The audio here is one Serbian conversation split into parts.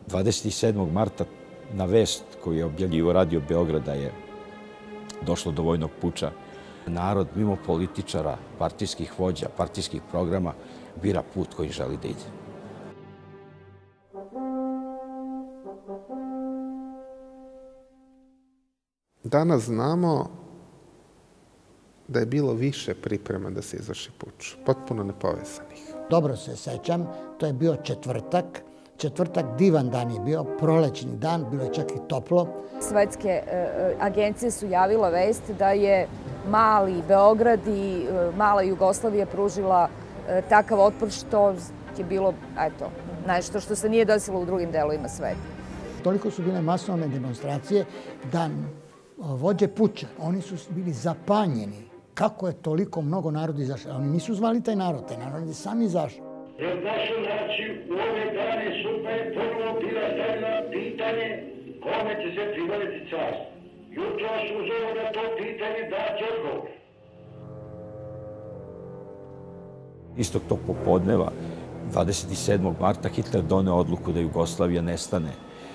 27. marta na vest koju je objavljivo Radio Beograda je došlo do vojnog puča. Narod, mimo političara, partijskih vođa, partijskih programa, bira put koji želi da ide. Danas znamo da je bilo više priprema da se izvrši puč, potpuno nepovezanih. Dobro se sećam, to je bio četvrtak. Četvrtak divan dan je bio, prolećni dan, bilo je čak i toplo. Svetske agencije su javila vest da je mali Beograd i mala Jugoslavija pružila takav otpor što je bilo, eto, nešto što se nije desilo u drugim delovima sveta. Toliko su bile masovne demonstracije da vođe puča, oni su bili zapanjeni. Kako je toliko mnogo naroda izašlo? Oni nisu zvali taj narod je sam izašao. Pred našu naciju u ove dane supa je prvo bila stavljena pitanje kome će se privoditi carstvo. Jutro su uzelo na to pitanje dati odgovor. Istog tog popodneva, 27. marta, Hitler doneo odluku da Jugoslavija nestane.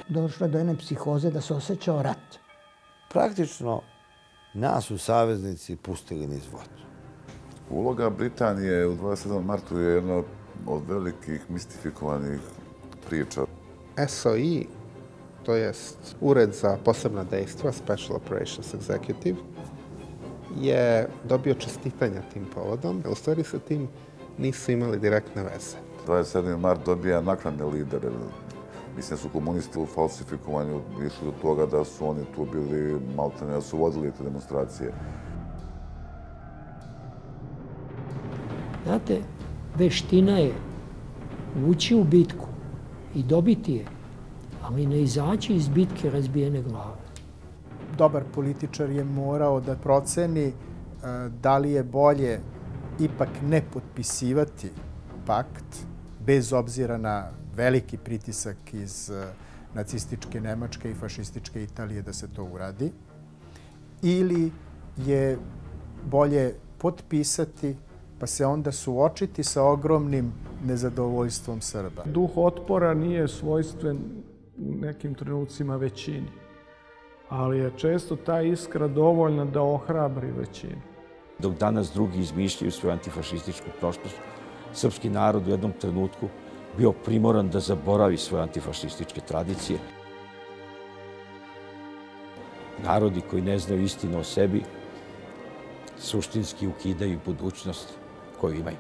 Došlo je do jedne psihoze da se osjećao rat. Praktično, nas su saveznici pustili niz vodu. Uloga Britanije u 27. martu je jedna od velikih mistifikovanih priča. SOE, to jest Ured za posebna dejstva, Special Operations Executive, je dobio čestitanja tim povodom. U stvari sa tim nisu imali direktne veze. 27. mart dobija naknadne lidere. Mislim da su komunisti u falsifikovanju išli do toga da su oni tu bili maltene, da su vodili te demonstracije. Znate, veština je ući u bitku i dobiti je, ali ne izaći iz bitke razbijene glave. Dobar političar je morao da proceni da li je bolje ipak ne potpisivati pakt, bez obzira na veliki pritisak iz nacističke Nemačke i fašističke Italije da se to uradi, ili je bolje potpisati pa se onda suočiti sa ogromnim nezadovoljstvom Srba. Duh otpora nije svojstven u nekim trenucima većini, ali je često ta iskra dovoljna da ohrabri većinu. Dok danas drugi izmišljaju svoju antifašističku prošlost, srpski narod u jednom trenutku bio primoran da zaboravi svoje antifašističke tradicije. Narodi koji ne znaju istinu o sebi suštinski ukidaju budućnost koju imaju.